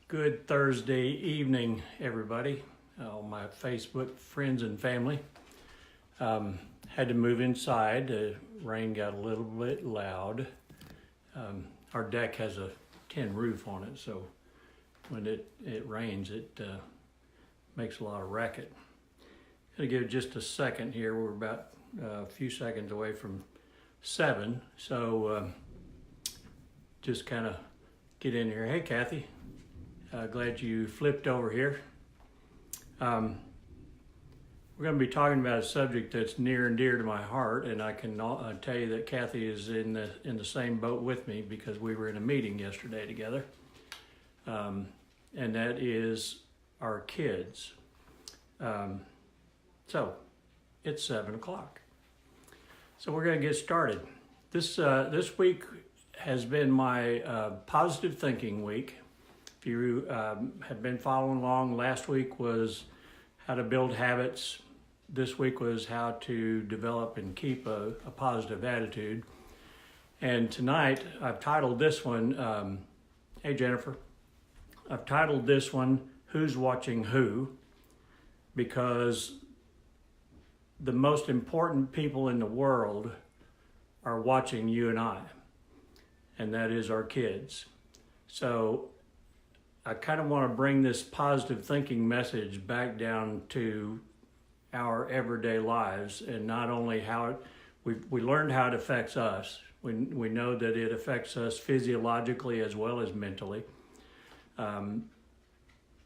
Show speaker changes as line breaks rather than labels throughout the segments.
Good Thursday evening, everybody. All my Facebook friends and family. Had to move inside. The rain got a little bit loud. Our deck has a tin roof on it, so when it rains, it makes a lot of racket. Gonna give it just a second here. We're about a few seconds away from 7, so just kind of get in here. Hey, Kathy. Glad you flipped over here. We're going to be talking about a subject that's near and dear to my heart, and I can tell you that Kathy is in the same boat with me because we were in a meeting yesterday together, and that is our kids. So it's 7 o'clock. So we're going to get started. This week has been my positive thinking week. If you have been following along, last week was how to build habits. This week was how to develop and keep a positive attitude. And tonight, I've titled this one, hey Jennifer, I've titled this one, Who's Watching Who? Because the most important people in the world are watching you and I, and that is our kids. So I kind of want to bring this positive thinking message back down to our everyday lives, and not only how we learned how it affects us. We know that it affects us physiologically as well as mentally. But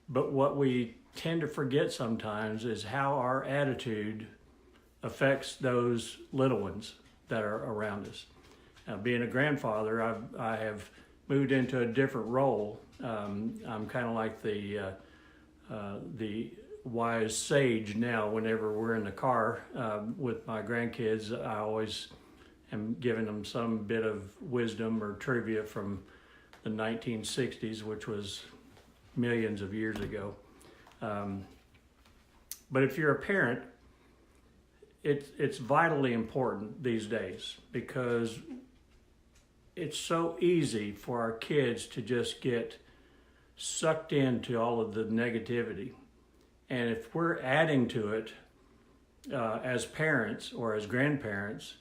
what we tend to forget sometimes is how our attitude affects those little ones that are around us. Now, being a grandfather, I have moved into a different role. I'm kind of like the wise sage now. Whenever we're in the car with my grandkids, I always am giving them some bit of wisdom or trivia from the 1960s, which was millions of years ago. But if you're a parent, it's vitally important these days, because it's so easy for our kids to just get sucked into all of the negativity. And if we're adding to it as parents or as grandparents,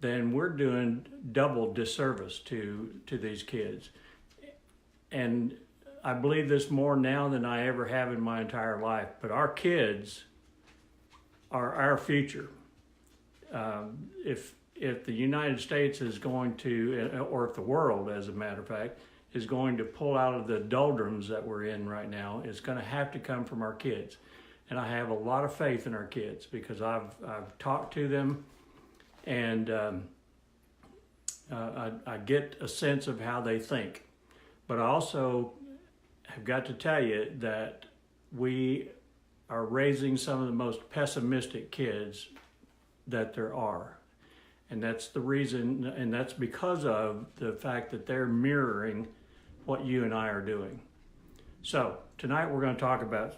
then we're doing double disservice to these kids. And I believe this more now than I ever have in my entire life. But our kids are our future. If the United States is going to, or if the world, as a matter of fact, is going to pull out of the doldrums that we're in right now, it's going to have to come from our kids. And I have a lot of faith in our kids because I've talked to them, and I get a sense of how they think. But I also have got to tell you that we are raising some of the most pessimistic kids that there are. And that's the reason, and that's because of the fact that they're mirroring what you and I are doing. So tonight we're going to talk about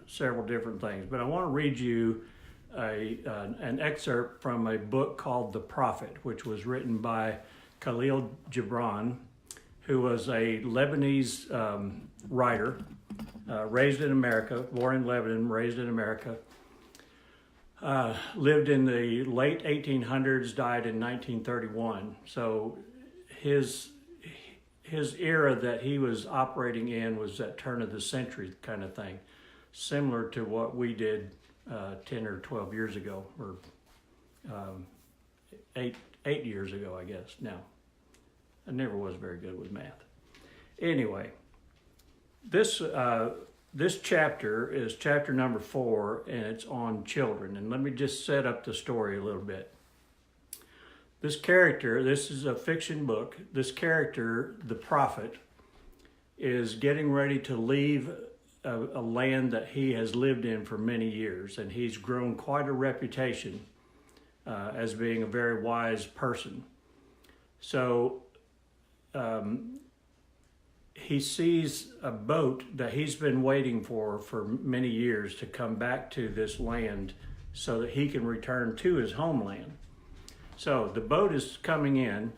several different things, but I want to read you an excerpt from a book called The Prophet, which was written by Khalil Gibran, who was a Lebanese writer, raised in America, born in Lebanon, raised in America. Lived in the late 1800s, died in 1931. So his era that he was operating in was that turn of the century kind of thing, similar to what we did 10 or 12 years ago, or 8 years ago, I guess. Now, I never was very good with math. Anyway, this chapter is chapter number 4, and it's on children. And let me just set up the story a little bit. This character, this is a fiction book. This character, the prophet, is getting ready to leave a land that he has lived in for many years. And he's grown quite a reputation as being a very wise person. So he sees a boat that he's been waiting for many years to come back to this land so that he can return to his homeland. So the boat is coming in,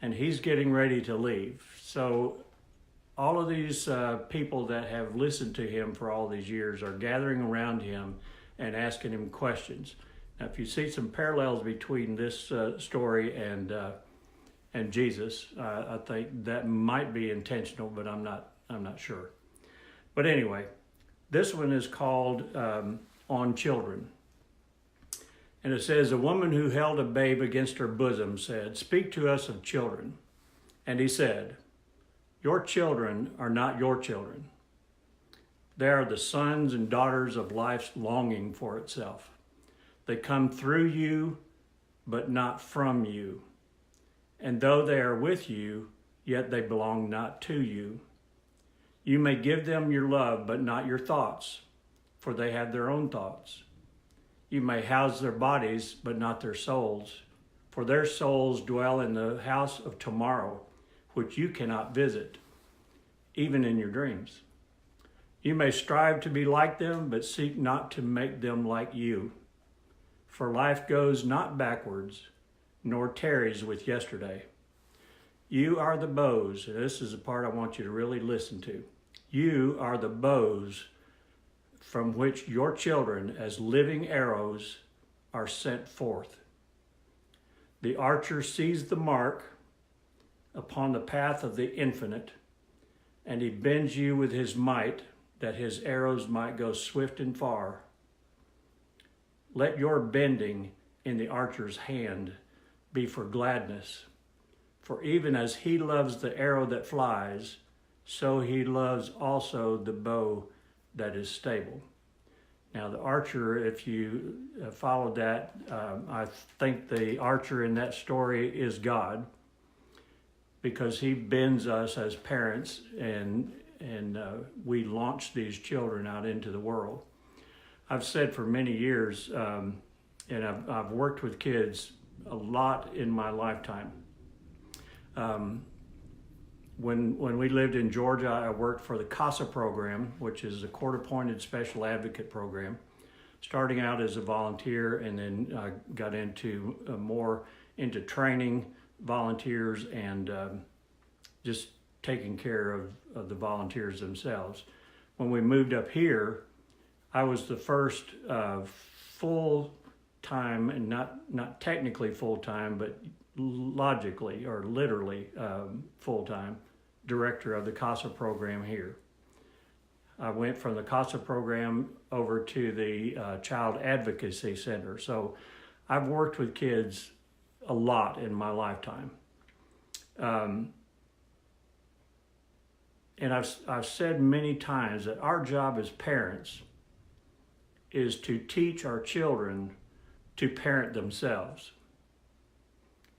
and he's getting ready to leave. So all of these people that have listened to him for all these years are gathering around him and asking him questions. Now, if you see some parallels between this story and Jesus, I think that might be intentional, but I'm not sure. But anyway, this one is called On Children. And it says, a woman who held a babe against her bosom said, "Speak to us of children." And he said, "Your children are not your children. They are the sons and daughters of life's longing for itself. They come through you, but not from you. And though they are with you, yet they belong not to you. You may give them your love, but not your thoughts, for they have their own thoughts. You may house their bodies, but not their souls, for their souls dwell in the house of tomorrow, which you cannot visit, even in your dreams. You may strive to be like them, but seek not to make them like you. For life goes not backwards, nor tarries with yesterday. You are the bows," and this is the part I want you to really listen to. "You are the bows from which your children, as living arrows, are sent forth. The archer sees the mark upon the path of the infinite, and he bends you with his might, that his arrows might go swift and far. Let your bending in the archer's hand be for gladness, for even as he loves the arrow that flies, so he loves also the bow that is stable." Now the archer, if you followed that, I think the archer in that story is God, because he bends us as parents, and we launch these children out into the world. I've said for many years, and I've worked with kids a lot in my lifetime. When we lived in Georgia, I worked for the CASA program, which is a court-appointed special advocate program, starting out as a volunteer, and then I got into more into training volunteers and just taking care of the volunteers themselves. When we moved up here, I was the first full-time, and not technically full-time, but logically or literally full-time director of the CASA program here. I went from the CASA program over to the Child Advocacy Center. So I've worked with kids a lot in my lifetime. And I've said many times that our job as parents is to teach our children to parent themselves.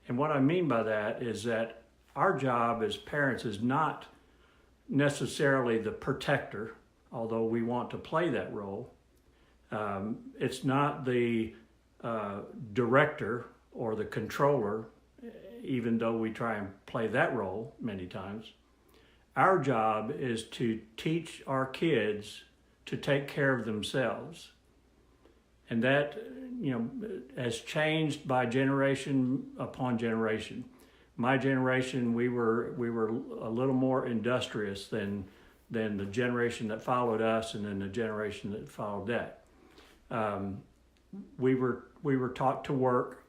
And what I mean by that is that our job as parents is not necessarily the protector, although we want to play that role. It's not the director or the controller, even though we try and play that role many times. Our job is to teach our kids to take care of themselves. And that, has changed by generation upon generation. My generation, we were a little more industrious than the generation that followed us, and then the generation that followed that. We were taught to work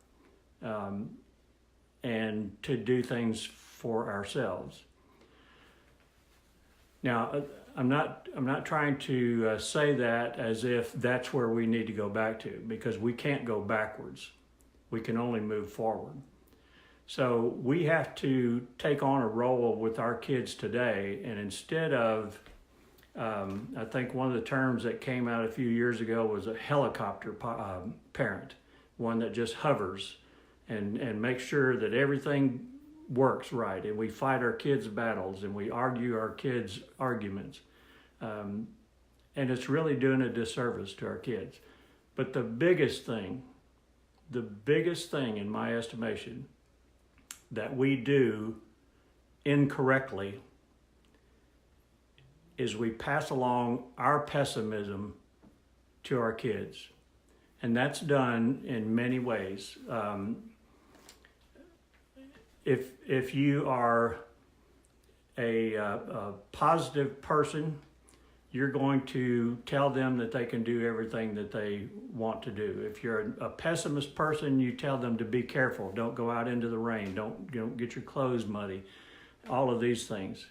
and to do things for ourselves. Now, I'm not trying to say that as if that's where we need to go back to, because we can't go backwards. We can only move forward. So we have to take on a role with our kids today, and instead of, I think one of the terms that came out a few years ago was a helicopter parent, one that just hovers and makes sure that everything works right, and we fight our kids' battles, and we argue our kids' arguments. And it's really doing a disservice to our kids. But the biggest thing in my estimation that we do incorrectly is we pass along our pessimism to our kids. And that's done in many ways. If you are a positive person, you're going to tell them that they can do everything that they want to do. If you're a pessimist person, you tell them to be careful. Don't go out into the rain. Don't get your clothes muddy. All of these things,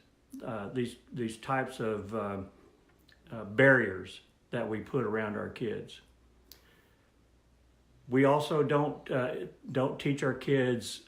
these types of barriers that we put around our kids. We also don't teach our kids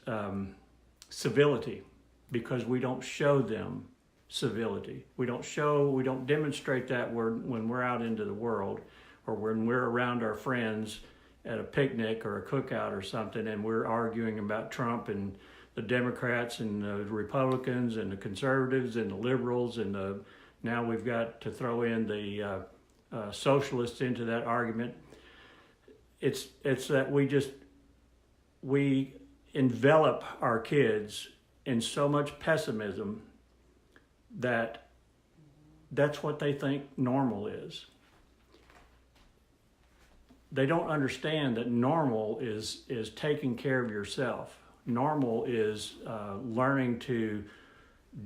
civility, because we don't show them civility. We don't demonstrate that when we're out into the world, or when we're around our friends at a picnic or a cookout or something, and we're arguing about Trump and the Democrats and the Republicans and the conservatives and the liberals, and now we've got to throw in the socialists into that argument. It's that we envelop our kids in so much pessimism that that's what they think normal is. They don't understand that normal is taking care of yourself. Normal is learning to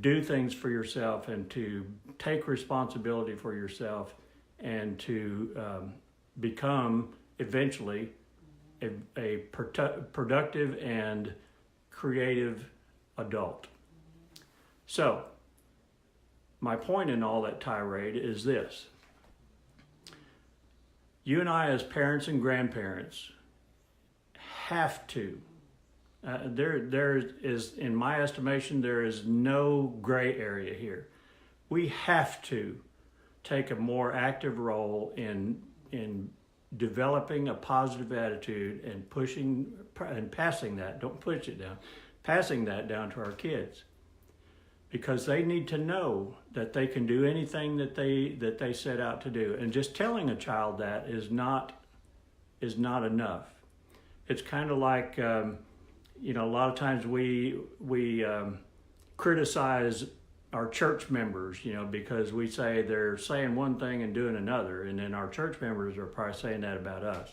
do things for yourself and to take responsibility for yourself, and to become eventually a productive and creative adult. So, my point in all that tirade is this. You and I, as parents and grandparents, have to, there is, in my estimation, there is no gray area here. We have to take a more active role in developing a positive attitude and pushing and passing that, don't push it down, passing that down to our kids. Because they need to know that they can do anything that they set out to do. And just telling a child that is not enough. It's kind of like, a lot of times we criticize our church members, because we say they're saying one thing and doing another. And then our church members are probably saying that about us.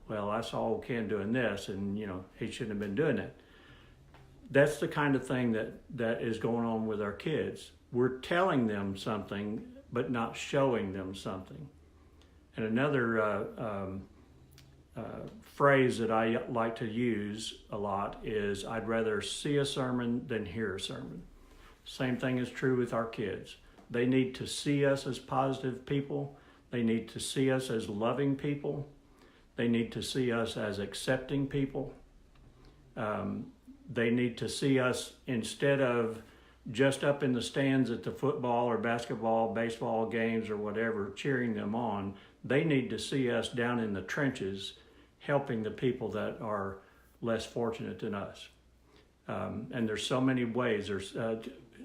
Well, I saw old Ken doing this, and, he shouldn't have been doing that. That's the kind of thing that is going on with our kids. We're telling them something, but not showing them something. And another phrase that I like to use a lot is, I'd rather see a sermon than hear a sermon. Same thing is true with our kids. They need to see us as positive people. They need to see us as loving people. They need to see us as accepting people. They need to see us, instead of just up in the stands at the football or basketball, baseball games or whatever, cheering them on. They need to see us down in the trenches, helping the people that are less fortunate than us. And there's so many ways.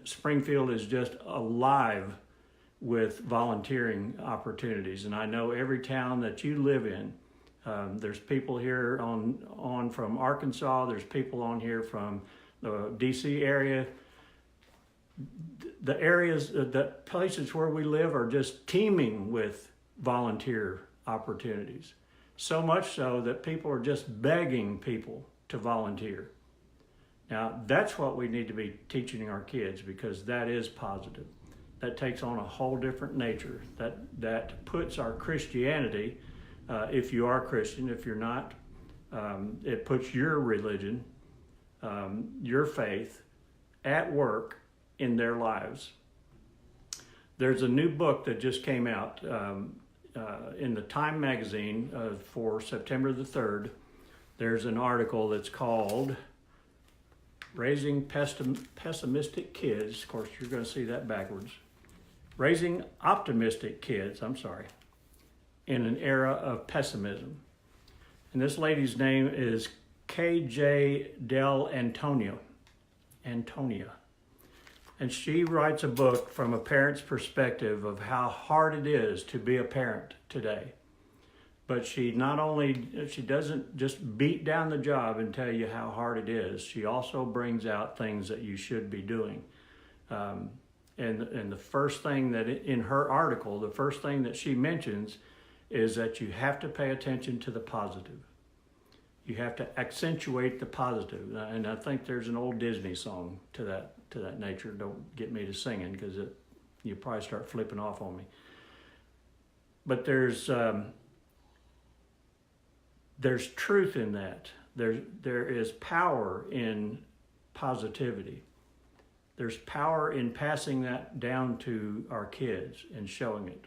Springfield is just alive with volunteering opportunities. And I know every town that you live in, there's people here on from Arkansas. There's people on here from the DC area. The areas, the places where we live are just teeming with volunteer opportunities. So much so that people are just begging people to volunteer. Now, that's what we need to be teaching our kids, because that is positive. That takes on a whole different nature. That puts our Christianity, if you are Christian, if you're not, it puts your religion, your faith, at work in their lives. There's a new book that just came out in the Time magazine for September the 3rd. There's an article that's called Raising Pessimistic Kids. Of course, you're going to see that backwards. Raising Optimistic Kids, in an Era of Pessimism. And this lady's name is K.J. Del Antonia. And she writes a book from a parent's perspective of how hard it is to be a parent today. But she doesn't just beat down the job and tell you how hard it is. She also brings out things that you should be doing. And the first thing that in her article, the first thing that she mentions is that you have to pay attention to the positive. You have to accentuate the positive. And I think there's an old Disney song to to that nature. Don't get me to singing, because you probably start flipping off on me. But there's truth in that. There is power in positivity. There's power in passing that down to our kids and showing it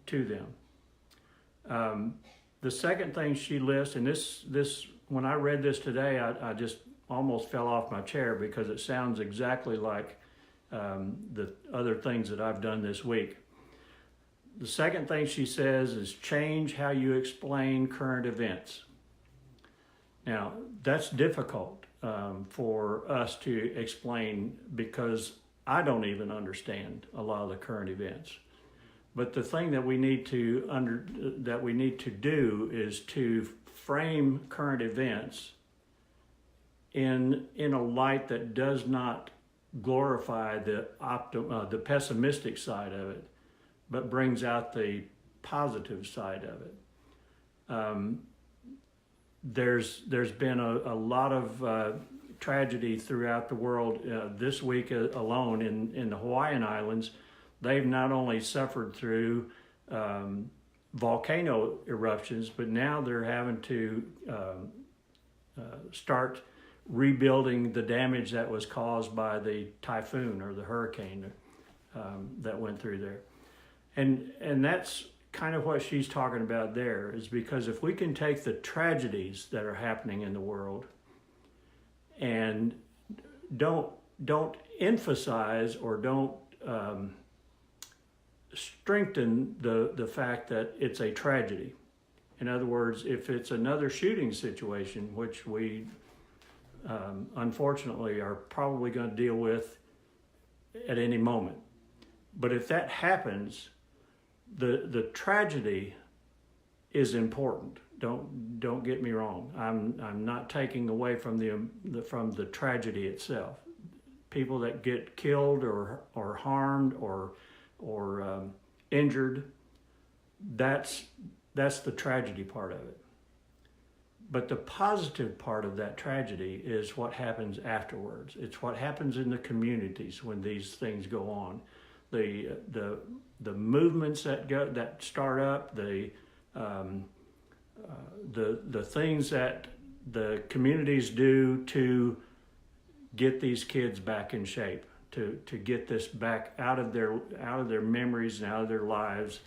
to them. The second thing she lists, and this when I read this today, I just almost fell off my chair, because it sounds exactly like the other things that I've done this week. The second thing she says is change how you explain current events. Now, that's difficult for us to explain, because I don't even understand a lot of the current events. But the thing that we need to do is to frame current events in a light that does not glorify the pessimistic side of it, but brings out the positive side of it. There's been a lot of tragedy throughout the world. This week alone in the Hawaiian Islands, they've not only suffered through volcano eruptions, but now they're having to start rebuilding the damage that was caused by the typhoon or the hurricane that went through there. And that's kind of what she's talking about there, is because if we can take the tragedies that are happening in the world and don't emphasize or don't strengthen the fact that it's a tragedy. In other words, if it's another shooting situation, which we unfortunately are probably going to deal with at any moment, but if that happens, the tragedy is important. Don't get me wrong. I'm not taking away from the tragedy itself. People that get killed or harmed or injured, that's the tragedy part of it. But the positive part of that tragedy is what happens afterwards. It's what happens in the communities when these things go on. The movements that start up, the things that the communities do to get these kids back in shape, to get this back out of their memories and out of their lives,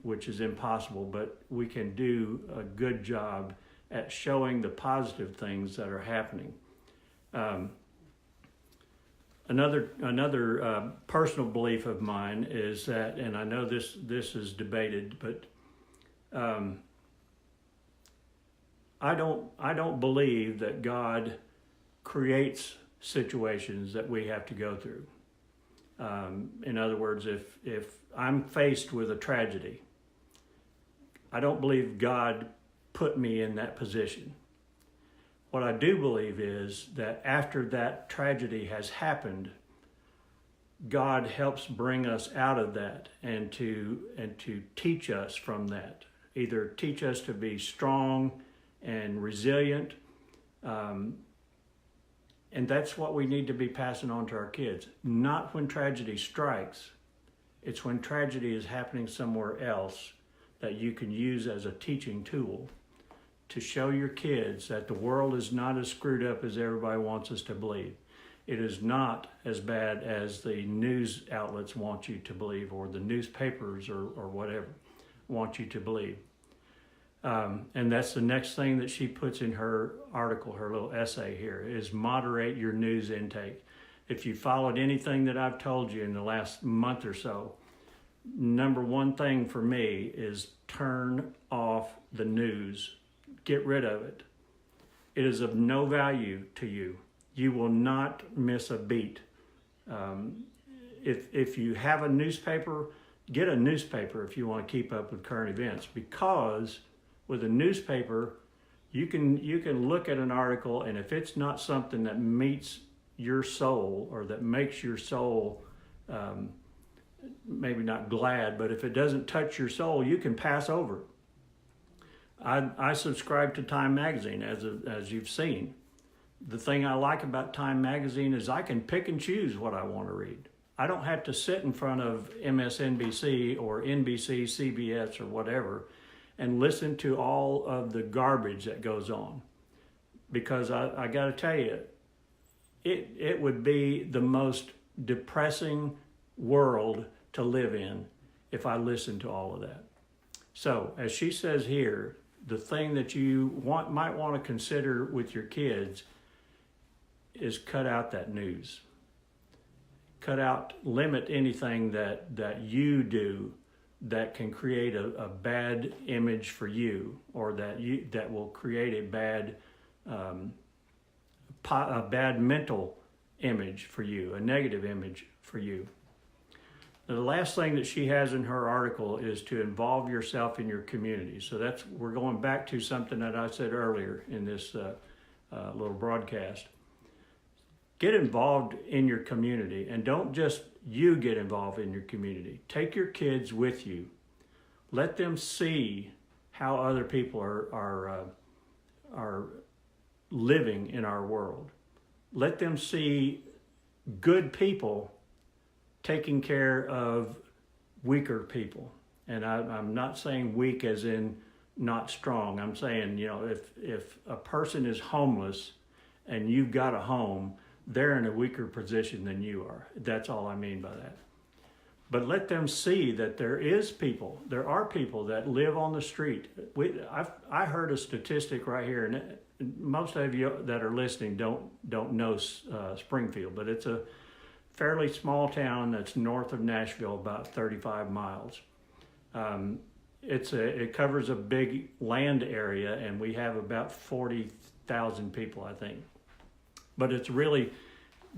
which is impossible, but we can do a good job at showing the positive things that are happening. Another personal belief of mine is that, and I know this is debated, but I don't believe that God creates situations that we have to go through. In other words, if I'm faced with a tragedy, I don't believe God put me in that position. What I do believe is that after that tragedy has happened, God helps bring us out of that and to teach us from that. Either teach us to be strong and resilient, and that's what we need to be passing on to our kids. Not when tragedy strikes. It's when tragedy is happening somewhere else that you can use as a teaching tool to show your kids that the world is not as screwed up as everybody wants us to believe. It is not as bad as the news outlets want you to believe, or the newspapers or whatever want you to believe. And that's the next thing that she puts in her article, her little essay here, is moderate your news intake. If you followed anything that I've told you in the last month or so, number one thing for me is turn off the news. Get rid of it. It is of no value to you. You will not miss a beat. If you have a newspaper, get a newspaper if you want to keep up with current events, because with a newspaper, you can look at an article, and if it's not something that meets your soul or that makes your soul maybe not glad, but if it doesn't touch your soul, you can pass over it. I subscribe to Time Magazine, as you've seen. The thing I like about Time Magazine is I can pick and choose what I want to read. I don't have to sit in front of MSNBC or NBC, CBS, or whatever and listen to all of the garbage that goes on. Because I got to tell you, it would be the most depressing world to live in if I listened to all of that. So, as she says here, the thing that you might want to consider with your kids is cut out that news. Limit anything that you do that can create a bad image for you, or that will create a bad mental image for you, a negative image for you. Now, the last thing that she has in her article is to involve yourself in your community. So we're going back to something that I said earlier in this little broadcast. Get involved in your community, and don't just you get involved in your community. Take your kids with you. Let them see how other people are living in our world. Let them see good people taking care of weaker people. And I'm not saying weak as in not strong. I'm saying, if a person is homeless and you've got a home, they're in a weaker position than you are. That's all I mean by that. But let them see that there are people that live on the street. I heard a statistic right here, and most of you that are listening don't know Springfield, but it's a fairly small town that's north of Nashville, about 35 miles. It covers a big land area, and we have about 40,000 people, I think. But it's really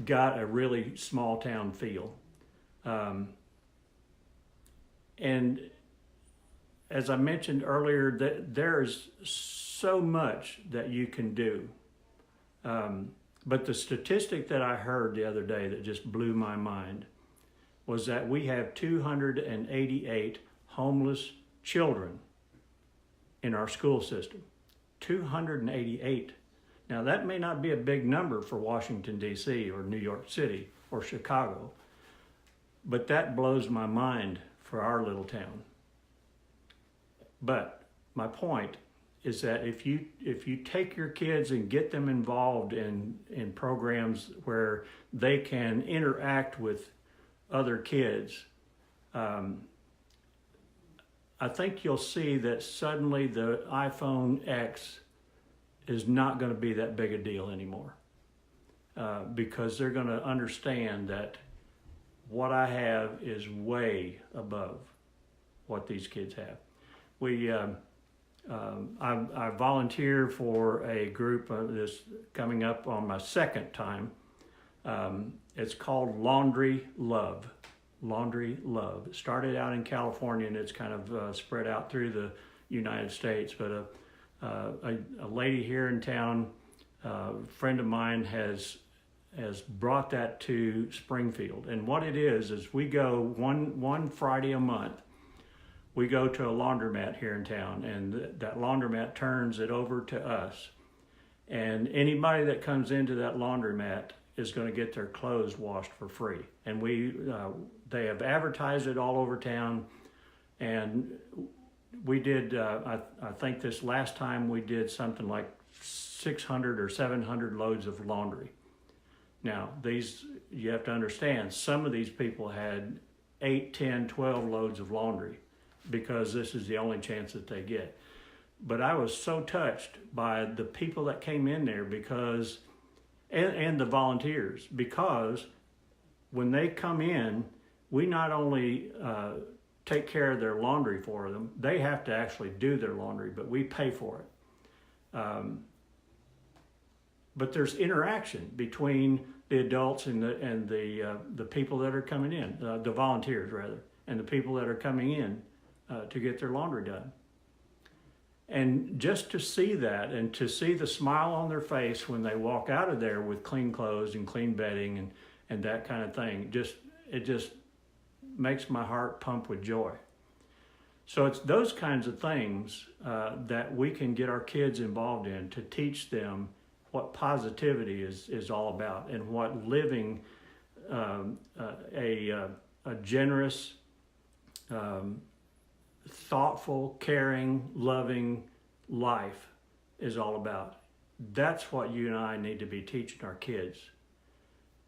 got a really small town feel. And as I mentioned earlier, there's so much that you can do. But the statistic that I heard the other day that just blew my mind was that we have 288 homeless children in our school system. 288. Now, that may not be a big number for Washington, D.C. or New York City or Chicago, but that blows my mind for our little town. But my point is that if you take your kids and get them involved in programs where they can interact with other kids, I think you'll see that suddenly the iPhone X is not going to be that big a deal anymore, because they're going to understand that what I have is way above what these kids have. I volunteer for a group that's coming up on my second time. It's called Laundry Love. Laundry Love. It started out in California, and it's kind of spread out through the United States, but a lady here in town, a friend of mine, has brought that to Springfield. And what it is we go one Friday a month, we go to a laundromat here in town, and that laundromat turns it over to us. And anybody that comes into that laundromat is going to get their clothes washed for free. And they have advertised it all over town, and we did, I think this last time we did something like 600 or 700 loads of laundry. Now, you have to understand, some of these people had 8, 10, 12 loads of laundry because this is the only chance that they get. But I was so touched by the people that came in there and the volunteers, because when they come in, we not only take care of their laundry for them, they have to actually do their laundry, but we pay for it. But there's interaction between the adults and the people that are coming in, the volunteers rather, and the people that are coming in to get their laundry done. And just to see that, and to see the smile on their face when they walk out of there with clean clothes and clean bedding and that kind of thing, it just makes my heart pump with joy. So it's those kinds of things that we can get our kids involved in to teach them what positivity is all about, and what living a generous, thoughtful, caring, loving life is all about. That's what you and I need to be teaching our kids.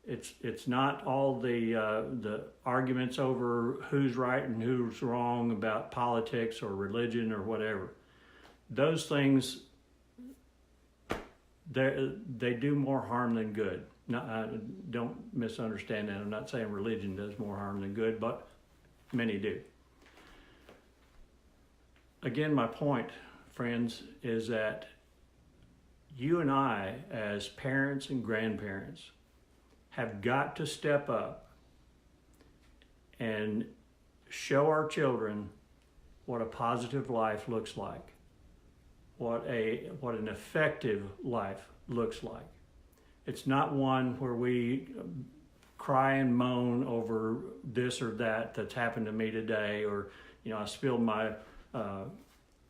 It's not all the arguments over who's right and who's wrong about politics or religion or whatever. Those things, they do more harm than good. No, don't misunderstand that. I'm not saying religion does more harm than good, but many do. Again, my point, friends, is that you and I, as parents and grandparents, have got to step up and show our children what a positive life looks like, what an effective life looks like. It's not one where we cry and moan over this or that's happened to me today, or I spilled my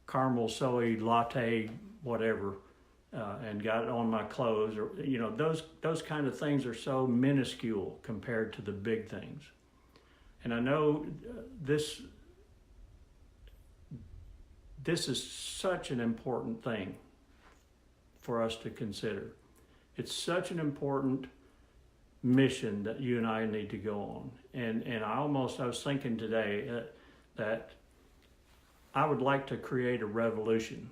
caramel soy latte, whatever, and got it on my clothes, or those kind of things are so minuscule compared to the big things. And I know this is such an important thing for us to consider. It's such an important mission that you and I need to go on. And I was thinking today that I would like to create a revolution.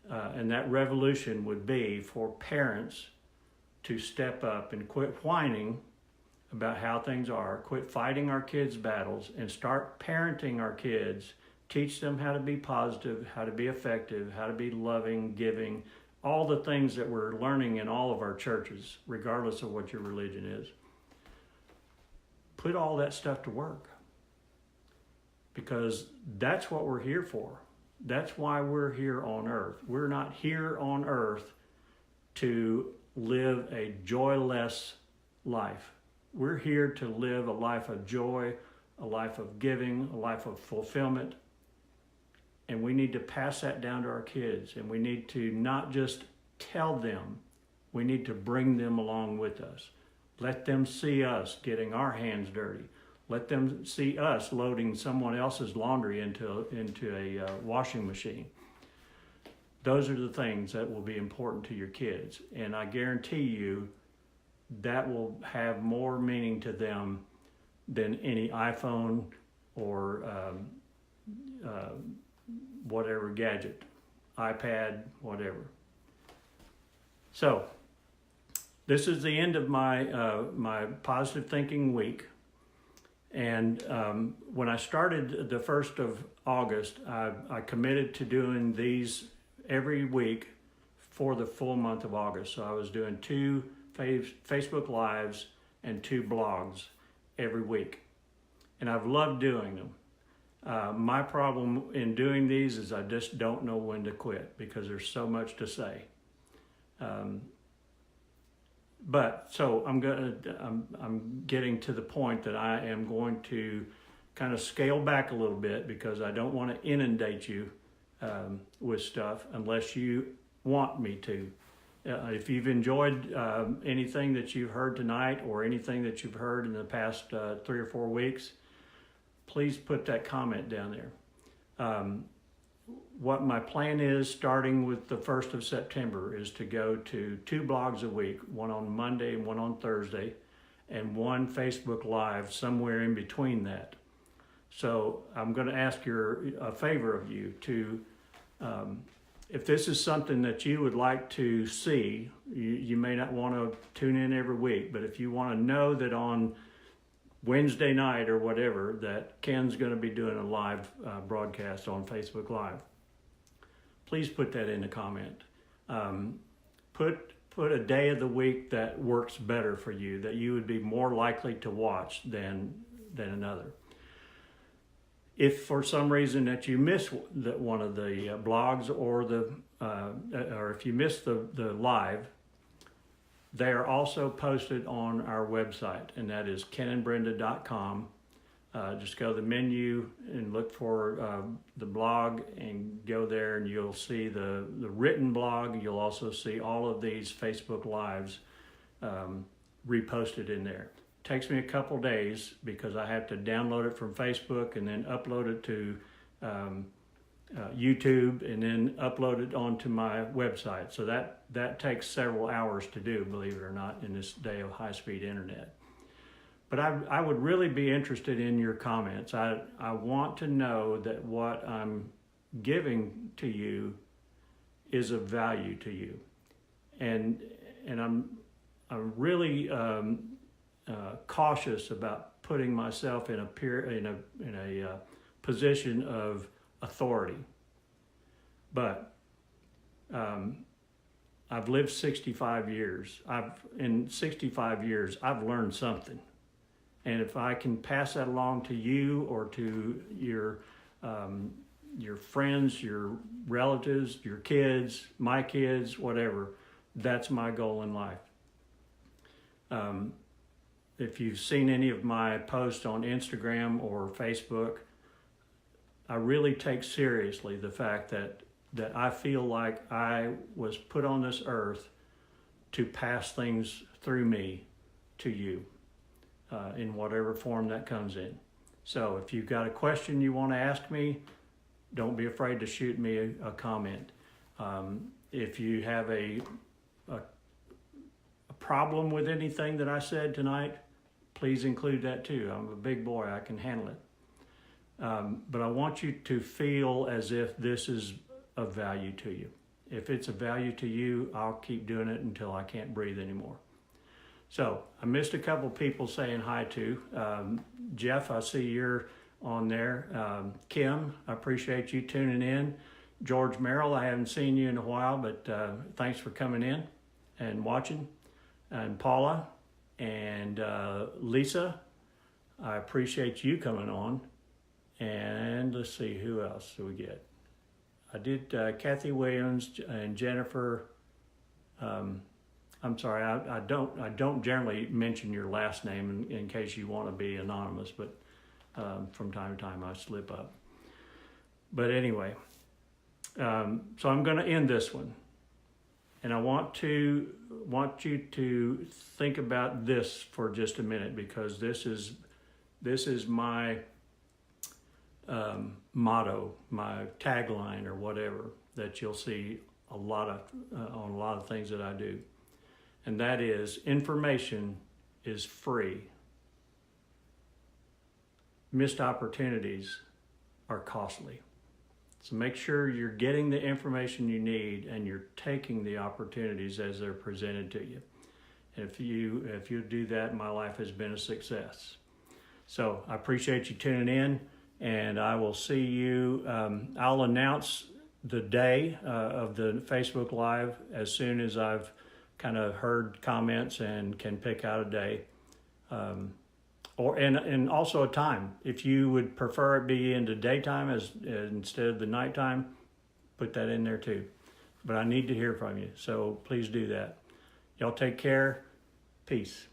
And that revolution would be for parents to step up and quit whining about how things are, quit fighting our kids' battles, and start parenting our kids, teach them how to be positive, how to be effective, how to be loving, giving, all the things that we're learning in all of our churches, regardless of what your religion is. Put all that stuff to work, because that's what we're here for. That's why we're here on earth. We're not here on earth to live a joyless life. We're here to live a life of joy, a life of giving, a life of fulfillment. And we need to pass that down to our kids. And we need to not just tell them, we need to bring them along with us. Let them see us getting our hands dirty. Let them see us loading someone else's laundry into a washing machine. Those are the things that will be important to your kids. And I guarantee you that will have more meaning to them than any iPhone or whatever gadget, iPad, whatever. So this is the end of my positive thinking week. And when I started the 1st of August, I committed to doing these every week for the full month of August. So I was doing 2 Facebook Lives and 2 blogs every week. And I've loved doing them. My problem in doing these is I just don't know when to quit, because there's so much to say. But so I'm getting to the point that I am going to kind of scale back a little bit, because I don't want to inundate you with stuff unless you want me to. If you've enjoyed anything that you've heard tonight, or anything that you've heard in the past 3 or 4 weeks, please put that comment down there. What my plan is, starting with the 1st of September, is to go to 2 blogs a week, one on Monday and one on Thursday, and 1 Facebook Live somewhere in between that. So I'm going to ask a favor of you to, if this is something that you would like to see, you may not want to tune in every week, but if you want to know that on Wednesday night or whatever, that Ken's going to be doing a live broadcast on Facebook Live, please put that in a comment. Put a day of the week that works better for you, that you would be more likely to watch than another. If for some reason that you miss one of the blogs or if you miss the live, they are also posted on our website, and that is kenandbrenda.com. Just go to the menu and look for the blog and go there, and you'll see the written blog. You'll also see all of these Facebook Lives reposted in there. It takes me a couple days because I have to download it from Facebook and then upload it to YouTube and then upload it onto my website. So that takes several hours to do, believe it or not, in this day of high-speed internet. But I would really be interested in your comments. I want to know that what I'm giving to you is of value to you, and I'm really cautious about putting myself in a position of authority. But I've lived 65 years. In 65 years, I've learned something. And if I can pass that along to you or to your friends, your relatives, your kids, my kids, whatever, that's my goal in life. If you've seen any of my posts on Instagram or Facebook, I really take seriously the fact that I feel like I was put on this earth to pass things through me to you. In whatever form that comes in. So if you've got a question you want to ask me, don't be afraid to shoot me a comment. If you have a problem with anything that I said tonight, please include that too. I'm a big boy, I can handle it. But I want you to feel as if this is of value to you. If it's of value to you, I'll keep doing it until I can't breathe anymore. So I missed a couple people saying hi to. Jeff, I see you're on there. Kim, I appreciate you tuning in. George Merrill, I haven't seen you in a while, but thanks for coming in and watching. And Paula and Lisa, I appreciate you coming on. And let's see, who else do we get? I did Kathy Williams and Jennifer. I'm sorry, I don't generally mention your last name in case you want to be anonymous, but from time to time I slip up. But anyway, so I'm going to end this one, and I want you to think about this for just a minute, because this is my motto, my tagline, or whatever that you'll see on a lot of things that I do. And that is, information is free. Missed opportunities are costly. So make sure you're getting the information you need and you're taking the opportunities as they're presented to you. And if you do that, my life has been a success. So I appreciate you tuning in, and I will see you. I'll announce the day of the Facebook Live as soon as I've kind of heard comments and can pick out a day, and also a time. If you would prefer it be in the daytime instead of the nighttime, put that in there too. But I need to hear from you, so please do that. Y'all take care. Peace.